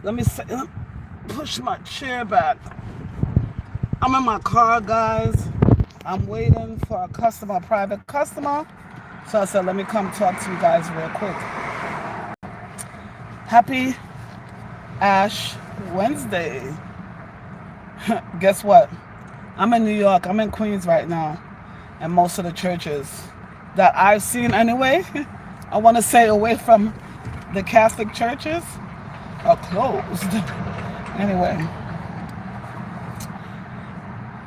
Let me say, push my chair back. I'm in my car, guys. I'm waiting for a customer, a private customer. So I said, let me come talk to you guys real quick. Happy Ash Wednesday. Guess what? I'm in New York. I'm in Queens right now. And most of the churches that I've seen anyway, I want to say away from the Catholic churches, are closed. Anyway,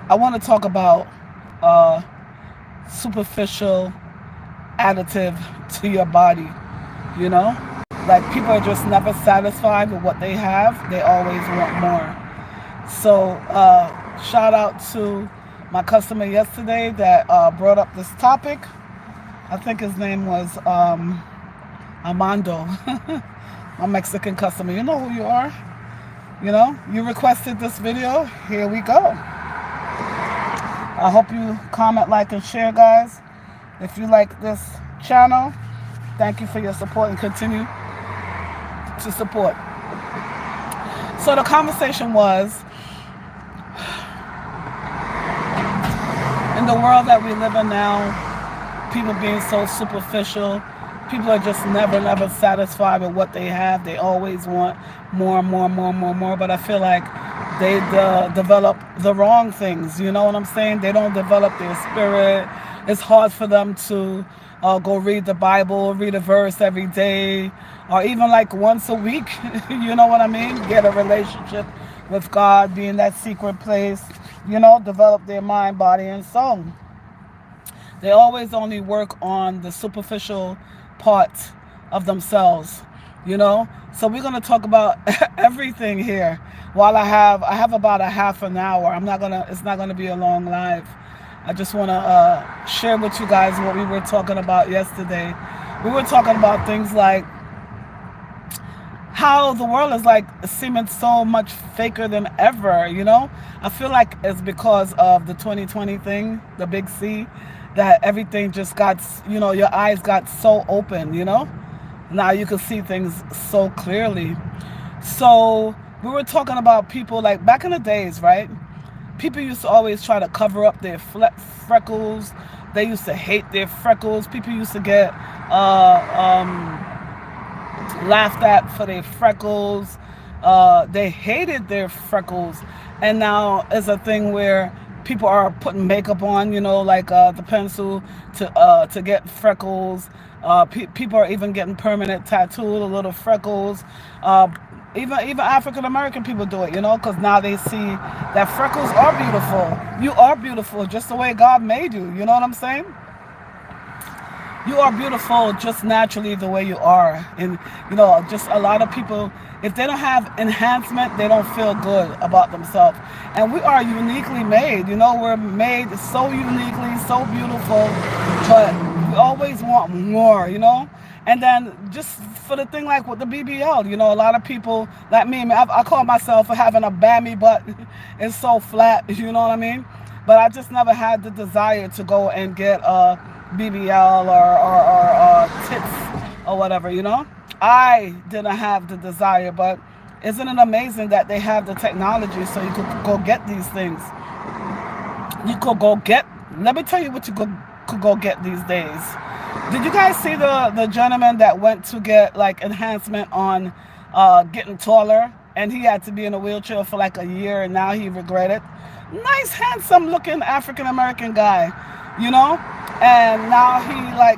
I want to talk about uh, superficial additive to your body. You know, like people are just never satisfied with what they have. They always want more. So, shout out to my customer yesterday that brought up this topic. I think his name was Armando, my Mexican customer. You know who you are. You know, you requested this video. Here we go. I hope you comment, like, and share, guys. If you like this channel, thank you for your support and continue to support. So the conversation was, in the world that we live in now, people being so superficial, people are just never satisfied with what they have. They always want more. But I feel like they develop the wrong things. You know what I'm saying? They don't develop their spirit. It's hard for them to go read the Bible, read a verse every day, or even like once a week. You know what I mean? Get a relationship with God, be in that secret place. You know, develop their mind, body, and soul. They always only work on the superficial part of themselves, you know. So we're gonna talk about everything here. While I have about a half an hour. It's not gonna be a long live. I just wanna share with you guys what we were talking about yesterday. We were talking about things like how the world is like seeming so much faker than ever, you know. I feel like it's because of the 2020 thing, the big C, that everything just got, you know, your eyes got so open, you know. Now you can see things so clearly. So we were talking about people like back in the days, right? People used to always try to cover up their freckles. They used to hate their freckles. People used to get laughed at for their freckles. They hated their freckles. And now it's a thing where people are putting makeup on, you know, like the pencil to get freckles. People are even getting permanent tattooed, a little freckles. Even African American people do it, you know, because now they see that freckles are beautiful. You are beautiful just the way God made you. You know what I'm saying? You are beautiful just naturally the way you are. And, you know, just a lot of people, if they don't have enhancement, they don't feel good about themselves. And we are uniquely made. You know, we're made so uniquely, so beautiful, but we always want more, you know? And then just for the thing like with the BBL, you know, a lot of people like me, I call myself having a bammy butt. It's so flat, you know what I mean? But I just never had the desire to go and get a BBL or tits or whatever, you know. I didn't have the desire, but isn't it amazing that they have the technology so you could go get these things? You could go get, let me tell you what you could go get these days. Did you guys see the gentleman that went to get like enhancement on getting taller, and he had to be in a wheelchair for like a year, and now he regretted? Nice, handsome looking African American guy, you know, and now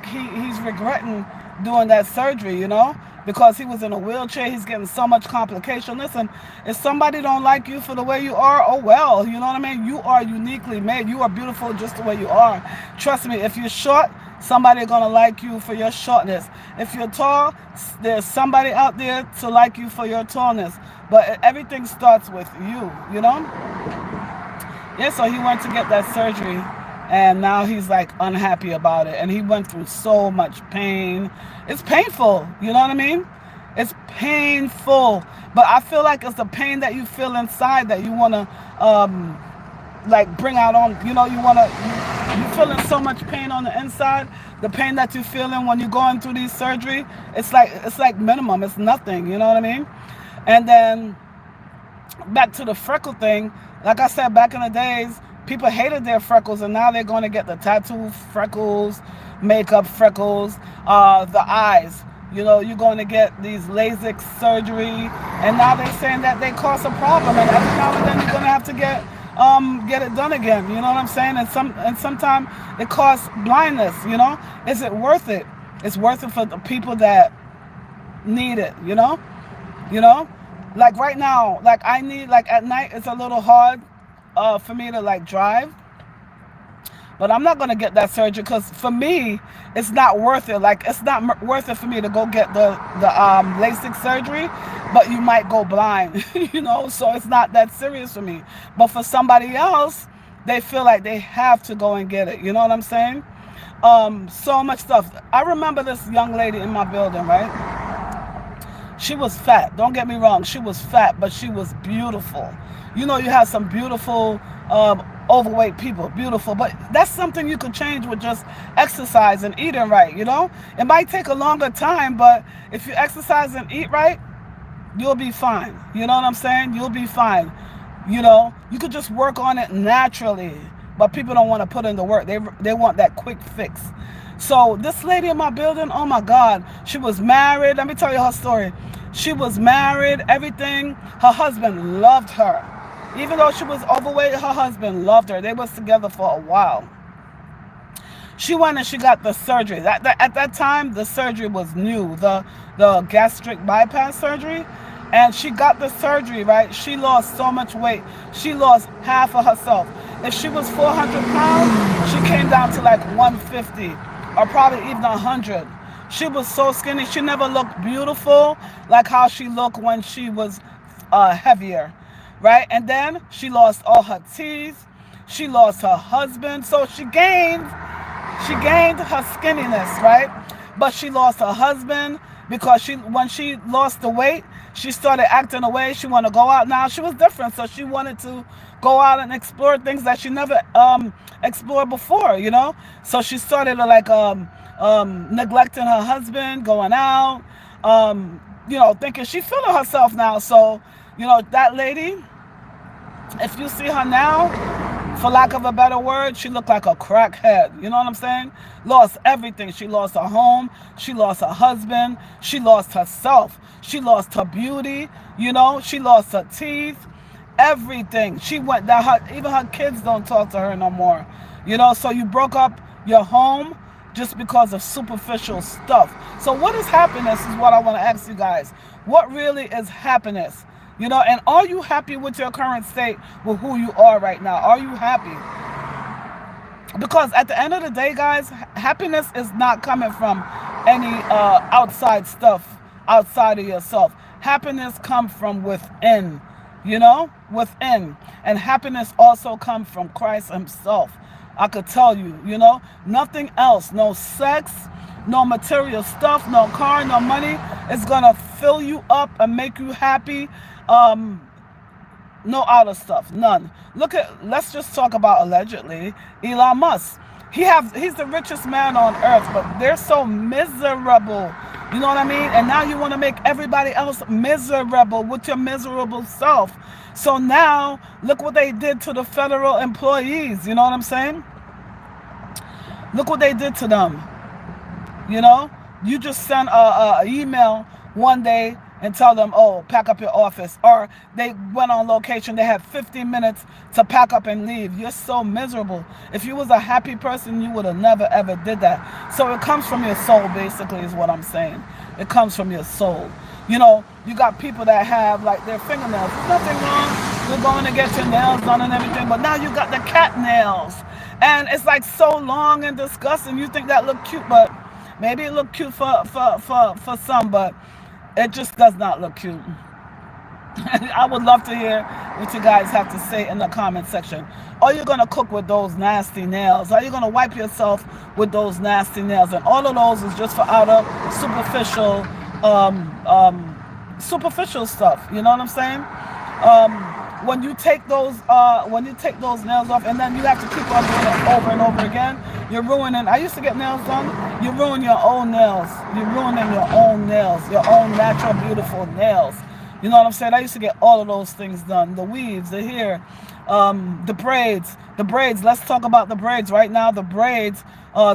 he's regretting doing that surgery, you know, because he was in a wheelchair. He's getting so much complication. Listen, if somebody don't like you for the way you are, oh well, you know what I mean? You are uniquely made. You are beautiful just the way you are. Trust me, if you're short, somebody gonna like you for your shortness. If you're tall, there's somebody out there to like you for your tallness. But everything starts with you, you know? Yeah, so he went to get that surgery, and now he's like unhappy about it. And he went through so much pain. It's painful, you know what I mean? It's painful. But I feel like it's the pain that you feel inside that you want to like bring out on, you know, you want to You're feeling so much pain on the inside. The pain that you're feeling when you're going through these surgery, it's like minimum. It's nothing. You know what I mean? And then back to the freckle thing. Like I said, back in the days, people hated their freckles, and now they're going to get the tattoo freckles, makeup freckles, the eyes. You know, you're going to get these LASIK surgery, and now they're saying that they cause a problem, and every now and then you're going to have to get it done again. You know what I'm saying? And sometimes it causes blindness. You know, is it worth it? It's worth it for the people that need it. You know, like right now, like I need, like at night, it's a little hard for me to like drive. But I'm not going to get that surgery because for me, it's not worth it. Like, it's not worth it for me to go get the LASIK surgery, but you might go blind, so it's not that serious for me. But for somebody else, they feel like they have to go and get it. You know what I'm saying? So much stuff. I remember this young lady in my building, right? She was fat. Don't get me wrong. She was fat, but she was beautiful. You have some beautiful overweight people, beautiful, but that's something you could change with just exercise and eating right. It might take a longer time, but if you exercise and eat right, you'll be fine. You know what I'm saying? You'll be fine. You could just work on it naturally, but people don't want to put in the work. They want that quick fix. So this lady in my building, oh my God, she was married. Let me tell you her story. She was married, everything. Her husband loved her. Even though she was overweight, her husband loved her. They was together for a while. She went and she got the surgery. At that time, the surgery was new, the gastric bypass surgery. And she got the surgery, right? She lost so much weight. She lost half of herself. If she was 400 pounds, she came down to like 150 or probably even 100. She was so skinny. She never looked beautiful like how she looked when she was heavier. Right? And then she lost all her teeth. She lost her husband. So she gained her skinniness, right? But she lost her husband because when she lost the weight, she started acting away. She wanted to go out. Now she was different. So she wanted to go out and explore things that she never explored before, So she started neglecting her husband, going out, thinking she's feeling herself now. So, that lady, if you see her now, for lack of a better word, she looked like a crackhead. You know what I'm saying? Lost everything. She lost her home. She lost her husband. She lost herself. She lost her beauty. She lost her teeth. Everything. She went down. Even her kids don't talk to her no more. So you broke up your home just because of superficial stuff. So what is happiness is what I want to ask you guys. What really is happiness? And are you happy with your current state, with who you are right now? Are you happy? Because at the end of the day, guys, happiness is not coming from any outside stuff, outside of yourself. Happiness comes from within, within. And happiness also comes from Christ himself. I could tell you, nothing else, no sex, no material stuff, no car, no money is going to fill you up and make you happy. No outer stuff, none. Let's just talk about allegedly Elon Musk. He's the richest man on earth, but they're so miserable. You know what I mean? And now you want to make everybody else miserable with your miserable self. So now look what they did to the federal employees. You know what I'm saying? Look what they did to them. You just send a email one day and tell them, oh, pack up your office. Or they went on location, they had 15 minutes to pack up and leave. You're so miserable. If you was a happy person, you would have never, ever did that. So it comes from your soul, basically, is what I'm saying. It comes from your soul. You got people that have, like, their fingernails. There's nothing wrong. You're going to get your nails done and everything, but now you got the cat nails. And it's, like, so long and disgusting. You think that look cute, but maybe it look cute for some, but it just does not look cute. I would love to hear what you guys have to say in the comment section. Are you going to cook with those nasty nails? Are you going to wipe yourself with those nasty nails? And all of those is just for outer superficial stuff. You know what I'm saying? um, when you take those nails off, and then you have to keep on doing it over and over again, you're ruining. I used to get nails done. You ruin your own nails. You're ruining your own nails, your own natural, beautiful nails. You know what I'm saying? I used to get all of those things done. The weaves, the hair, the braids. The braids. Let's talk about the braids right now. The braids.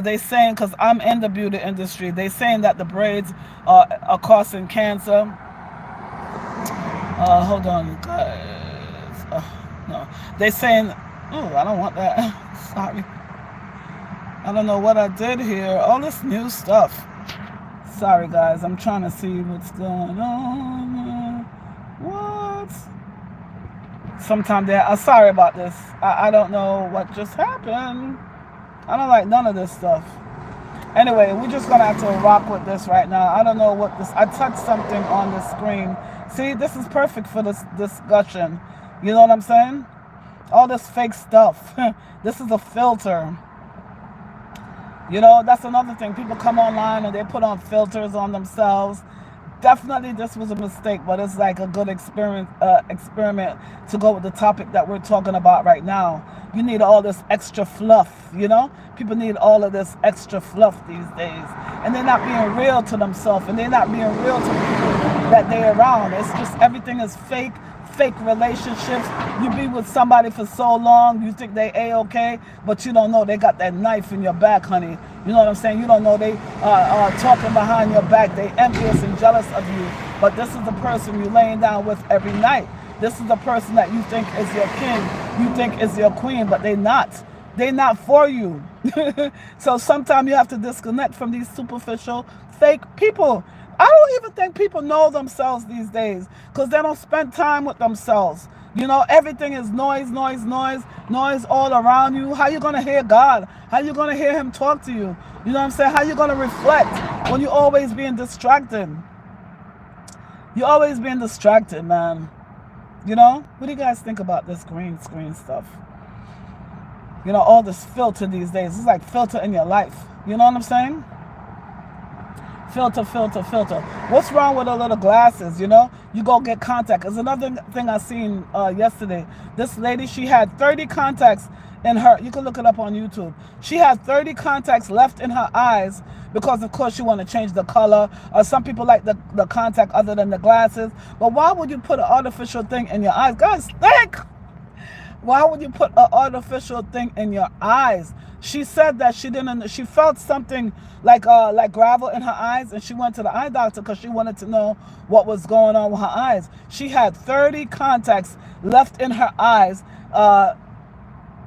They saying, because I'm in the beauty industry, they saying that the braids are causing cancer. Hold on, guys. No, they saying. Oh, I don't want that. Sorry. I don't know what I did here. All this new stuff. Sorry, guys. I'm trying to see what's going on. What? Sometimes they. Sorry about this. I don't know what just happened. I don't like none of this stuff. Anyway, we're just gonna have to rock with this right now. I don't know what this. I touched something on the screen. See, this is perfect for this discussion. You know what I'm saying? All this fake stuff. This is a filter. You know, that's another thing. People come online and they put on filters on themselves. Definitely this was a mistake, but it's like a good experiment to go with the topic that we're talking about right now. You need all this extra fluff, you know? People need all of this extra fluff these days. And they're not being real to themselves, and they're not being real to people that they're around. It's just everything is fake relationships. You be with somebody for so long, you think they A-okay, but you don't know they got that knife in your back, honey. You know what I'm saying? You don't know they are talking behind your back. They envious and jealous of you. But this is the person you laying down with every night. This is the person that you think is your king. You think is your queen, but they not. They're not for you. So sometimes you have to disconnect from these superficial, fake people. I don't even think people know themselves these days because they don't spend time with themselves. You know, everything is noise all around you. How you going to hear God? How you going to hear him talk to you? You know what I'm saying? How you going to reflect when you're always being distracted? You're always being distracted, man. You know? What do you guys think about this green screen stuff? You know, all this filter these days. It's like filter in your life. You know what I'm saying? Filter. What's wrong with the little glasses, you know? You go get contact. There's another thing I seen yesterday. This lady, she had 30 contacts in her. You can look it up on YouTube. She had 30 contacts left in her eyes because, of course, you want to change the color. Or some people like the contact other than the glasses. But why would you put an artificial thing in your eyes? Guys, think! Why would you put an artificial thing in your eyes? She said that she felt something like gravel in her eyes, and she went to the eye doctor because she wanted to know what was going on with her eyes. She had 30 contacts left in her eyes.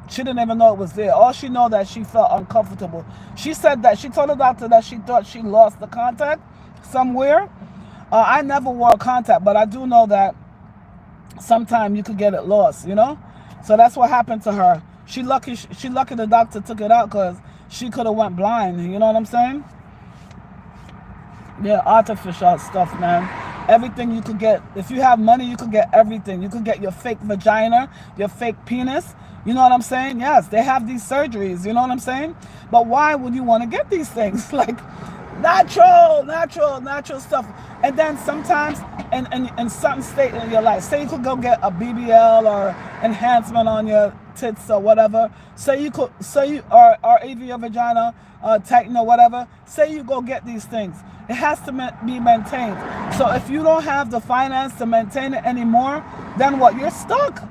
She didn't even know it was there. All she know that she felt uncomfortable. She said that she told the doctor that she thought she lost the contact somewhere. I never wore a contact, but I do know that sometimes you could get it lost, you know? So that's what happened to her. She lucky the doctor took it out because she could have went blind. You know what I'm saying? Yeah, artificial stuff, man. Everything you could get. If you have money, you could get everything. You could get your fake vagina, your fake penis. You know what I'm saying? Yes, they have these surgeries. You know what I'm saying? But why would you want to get these things? Like natural stuff. And then sometimes in certain state in your life, say you could go get a BBL or enhancement on your tits or whatever. Say you or even your vagina tighten or whatever. Say you go get these things. It has to be maintained. So if you don't have the finance to maintain it anymore, then what? You're stuck.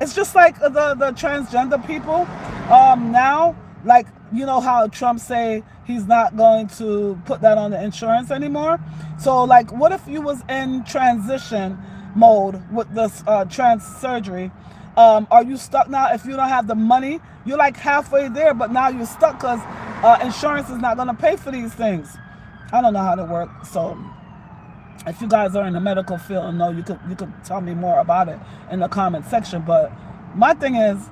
It's just like the transgender people now. Like, you know how Trump say he's not going to put that on the insurance anymore. So like, what if you was in transition mode with this trans surgery? Are you stuck now? If you don't have the money, you're like halfway there, but now you're stuck because insurance is not going to pay for these things. I don't know how to work. So if you guys are in the medical field and know, you could tell me more about it in the comment section. But my thing is,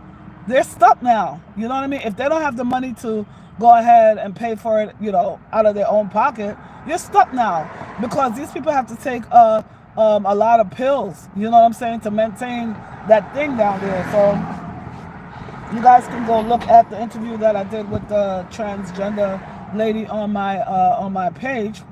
they're stuck now. You know what I mean? If they don't have the money to go ahead and pay for it, you know, out of their own pocket, you're stuck now because these people have to take a lot of pills. You know what I'm saying? To maintain that thing down there. So you guys can go look at the interview that I did with the transgender lady on my page.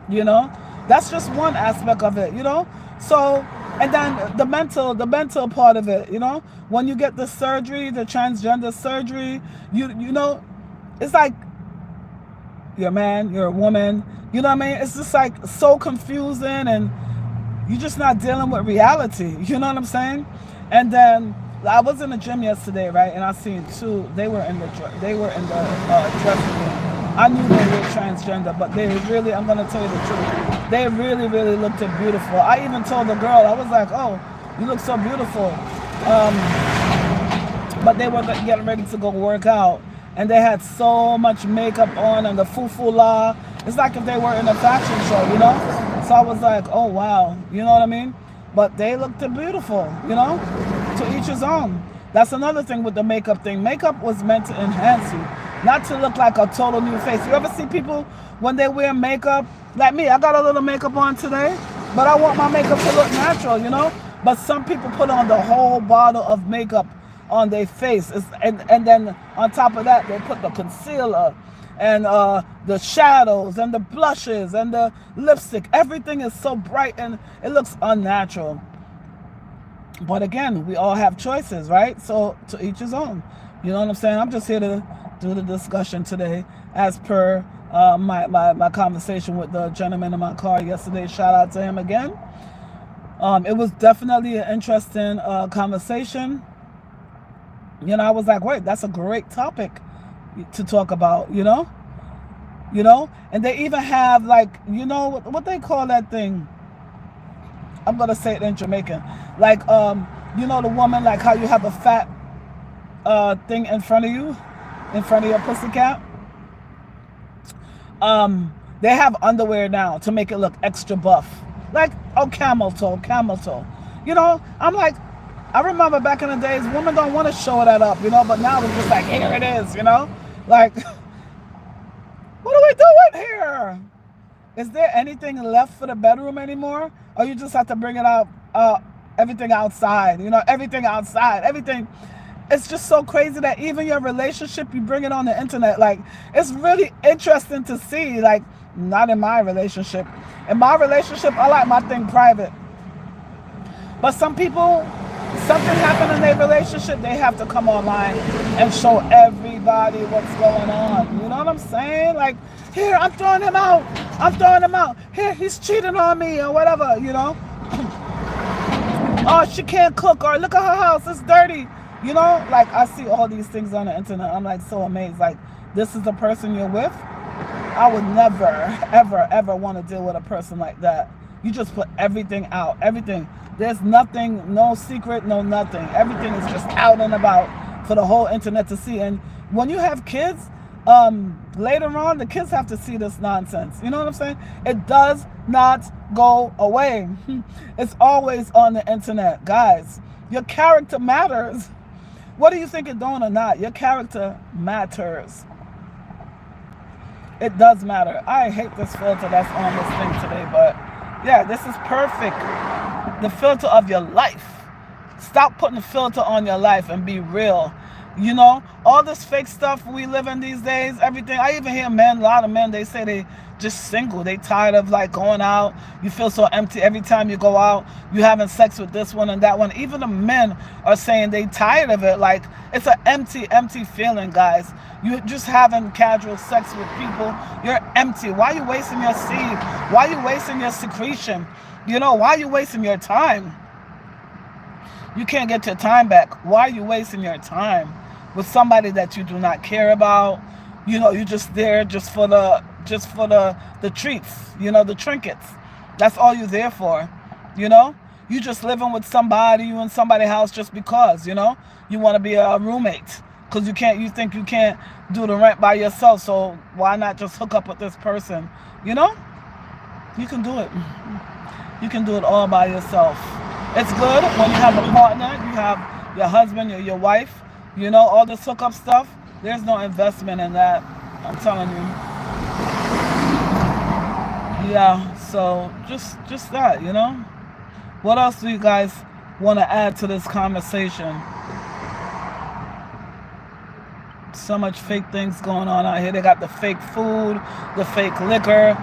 You know, that's just one aspect of it. You know, so And then the mental part of it, you know, when you get the surgery, the transgender surgery, you know, it's like you're a man, you're a woman, you know what I mean? It's just like so confusing, and you're just not dealing with reality. You know what I'm saying? And then I was in the gym yesterday, right? And I seen two. They were in the dressing room. I knew they were transgender, but they really, I'm gonna tell you the truth, they really, really looked beautiful. I even told the girl, I was like, "Oh, you look so beautiful." But they were getting ready to go work out, and they had so much makeup on and the foo la. It's like if they were in a fashion show, you know. So I was like, "Oh wow," you know what I mean? But they looked beautiful, you know. To each his own. That's another thing with the makeup thing. Makeup was meant to enhance you, not to look like a total new face. You ever see people when they wear makeup? Like me, I got a little makeup on today, but I want my makeup to look natural, you know? But some people put on the whole bottle of makeup on their face. And then on top of that, they put the concealer and the shadows and the blushes and the lipstick. Everything is so bright and it looks unnatural. But again, we all have choices, right? So to each his own. You know what I'm saying? I'm just here to do the discussion today as per my conversation with the gentleman in my car yesterday. Shout out to him again. It was definitely an interesting conversation. You know, I was like, wait, that's a great topic to talk about, you know? You know? And they even have, like, you know, what they call that thing? I'm going to say it in Jamaican. Like, you know, the woman, like how you have a fat thing in front of you, in front of your pussycat. They have underwear now to make it look extra buff. Like, oh, camel toe. You know, I'm like, I remember back in the days, women don't want to show that up, you know, but now it's just like, here it is, you know? Like, what are we doing here? Is there anything left for the bedroom anymore? Or you just have to bring it out, everything outside, you know, everything outside, everything. It's just so crazy that even your relationship, you bring it on the internet. Like, it's really interesting to see, like, not in my relationship. In my relationship, I like my thing private. But some people, something happened in their relationship, they have to come online and show everybody what's going on. You know what I'm saying? Like, here, I'm throwing him out. Here, he's cheating on me or whatever, you know? Oh, she can't cook, or look at her house, it's dirty. You know, like, I see all these things on the internet. I'm like so amazed. Like, this is the person you're with? I would never, ever, ever want to deal with a person like that. You just put everything out, everything. There's nothing, no secret, no nothing. Everything is just out and about for the whole internet to see. And when you have kids, later on, the kids have to see this nonsense. You know what I'm saying? It does not go away. It's always on the internet. Guys, your character matters. What do you think you're doing or not? Your character matters. It does matter. I hate this filter that's on this thing today, but yeah, this is perfect. The filter of your life. Stop putting a filter on your life and be real. You know, all this fake stuff we live in these days, everything. I even hear men, a lot of men, they say they just single. They tired of like going out. You feel so empty every time you go out. You having sex with this one and that one. Even the men are saying they tired of it. Like, it's an empty feeling, guys. You just having casual sex with people. You're empty. Why are you wasting your seed? Why are you wasting your secretion? You know, why are you wasting your time? You can't get your time back. Why are you wasting your time with somebody that you do not care about? You know, you're just there just for the treats, you know, the trinkets. That's all you're there for. You know, you just living with somebody, you in somebody's house just because, you know, you want to be a roommate because you think you can't do the rent by yourself. So why not just hook up with this person? You know, you can do it. You can do it all by yourself. It's good when you have a partner, you have your husband, your wife, you know, all this hookup stuff. There's no investment in that. I'm telling you. Yeah, so just that, you know. What else do you guys want to add to this conversation? So much fake things going on out here. They got the fake food, the fake liquor.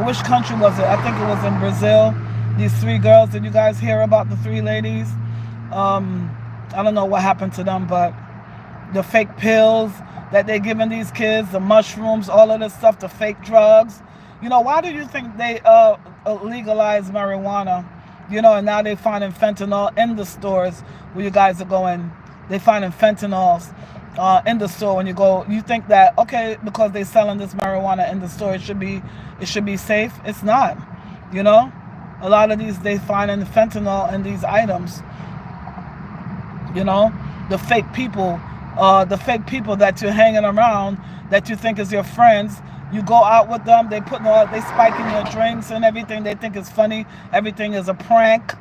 Which country was it? I think it was in Brazil. These 3 girls, did you guys hear about the 3 ladies? I don't know what happened to them, but the fake pills that they're giving these kids, the mushrooms, all of this stuff, the fake drugs. Why do you think they legalized marijuana? And now they're finding fentanyl in the stores where you guys are going. They're finding fentanyls in the store when you go. You think that, okay, because they're selling this marijuana in the store, it should be safe. It's not. A lot of these, they finding fentanyl in these items. The fake people, that you're hanging around, that you think is your friends. You go out with them, they spiking your drinks and everything. They think it's funny. Everything is a prank.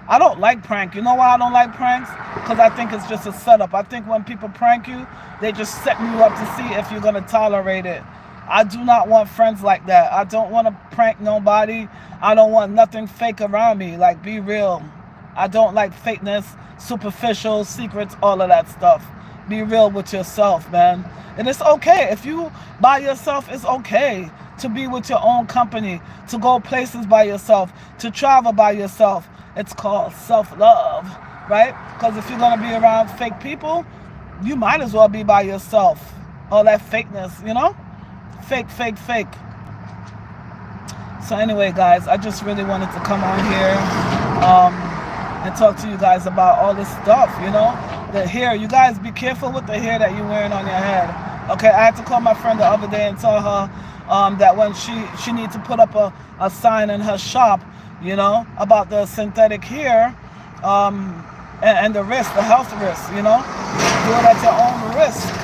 I don't like prank. You know why I don't like pranks? Because I think it's just a setup. I think when people prank you, they just setting you up to see if you're going to tolerate it. I do not want friends like that. I don't want to prank nobody. I don't want nothing fake around me. Like, be real. I don't like fakeness, superficial, secrets, all of that stuff. Be real with yourself, man. And it's okay. If you by yourself, it's okay to be with your own company, to go places by yourself, to travel by yourself. It's called self-love, right? Because if you're going to be around fake people, you might as well be by yourself. All that fakeness, Fake, fake, fake. So anyway, guys, I just really wanted to come on here and talk to you guys about all this stuff, The hair. You guys be careful with the hair that you're wearing on your head. Okay, I had to call my friend the other day and tell her that when she needs to put up a sign in her shop, about the synthetic hair and the risk, the health risk, do it at your own risk,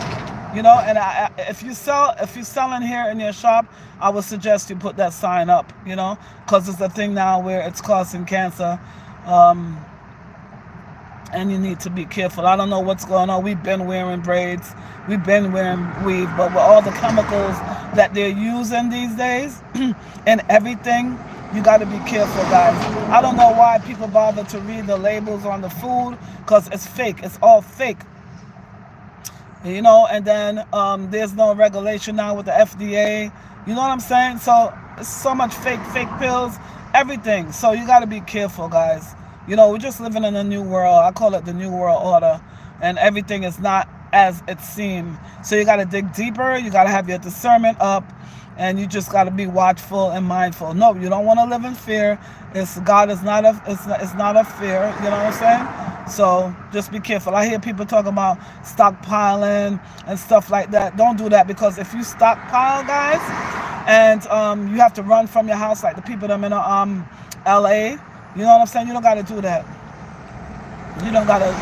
and if you're selling hair in your shop, I would suggest you put that sign up, because it's a thing now where it's causing cancer. And you need to be careful. I don't know what's going on. We've been wearing braids. We've been wearing weave. But with all the chemicals that they're using these days and everything, you got to be careful, guys. I don't know why people bother to read the labels on the food, because it's fake. It's all fake. And then there's no regulation now with the FDA. You know what I'm saying? So it's so much fake pills, everything. So you got to be careful, guys. We're just living in a new world. I call it the new world order. And everything is not as it seems. So you got to dig deeper. You got to have your discernment up. And you just got to be watchful and mindful. No, you don't want to live in fear. God is not it's not a fear. You know what I'm saying? So just be careful. I hear people talking about stockpiling and stuff like that. Don't do that, because if you stockpile, guys, and you have to run from your house like the people that are in LA, you know what I'm saying? You don't got to do that. You don't got to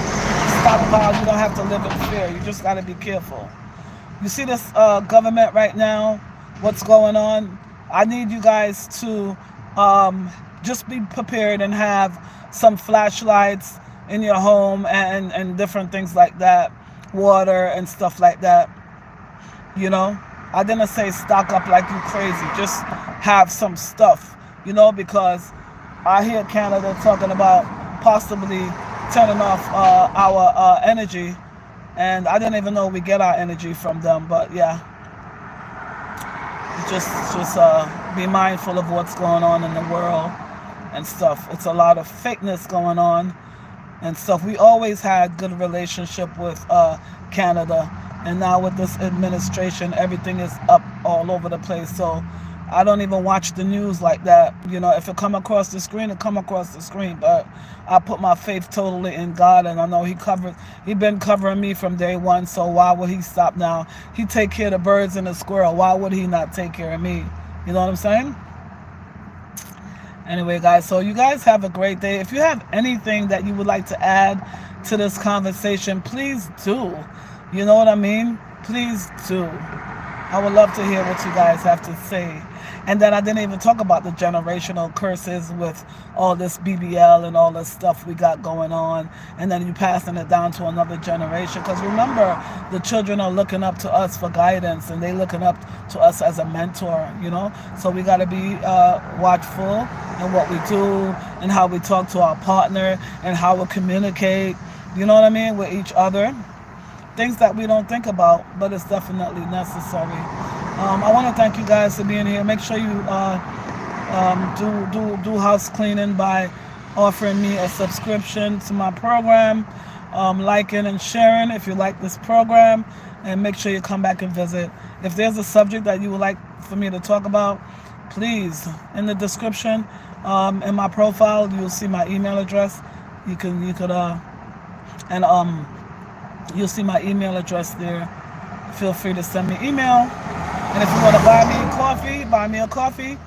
stockpile. You don't have to live in fear. You just got to be careful. You see this government right now, what's going on? I need you guys to just be prepared and have some flashlights in your home and different things like that, water and stuff like that. I didn't say stock up like you crazy. Just have some stuff, because I hear Canada talking about possibly turning off our energy, and I didn't even know we get our energy from them. But yeah, just be mindful of what's going on in the world and stuff. It's a lot of fakeness going on and stuff. We always had good relationship with Canada, and now with this administration, everything is up all over the place. So I don't even watch the news like that. If it come across the screen, it come across the screen. But I put my faith totally in God, and I know He been covering me from day one. So why would He stop now? He take care of the birds and the squirrel. Why would He not take care of me? You know what I'm saying? Anyway, guys, so you guys have a great day. If you have anything that you would like to add to this conversation, please do. You know what I mean? Please do. I would love to hear what you guys have to say. And then I didn't even talk about the generational curses with all this BBL and all this stuff we got going on. And then you passing it down to another generation. Because remember, the children are looking up to us for guidance, and they looking up to us as a mentor, So we got to be watchful in what we do and how we talk to our partner and how we communicate, you know what I mean, with each other. Things that we don't think about, but it's definitely necessary. I want to thank you guys for being here. Make sure you do house cleaning by offering me a subscription to my program, liking and sharing if you like this program, and make sure you come back and visit. If there's a subject that you would like for me to talk about, please, in the description, in my profile, you'll see my email address. You could and you'll see my email address there. Feel free to send me email. And if you want to buy me a coffee.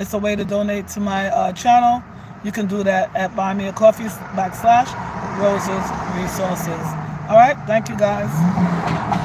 It's a way to donate to my channel. You can do that at buymeacoffee /Roses Resources. All right, thank you guys.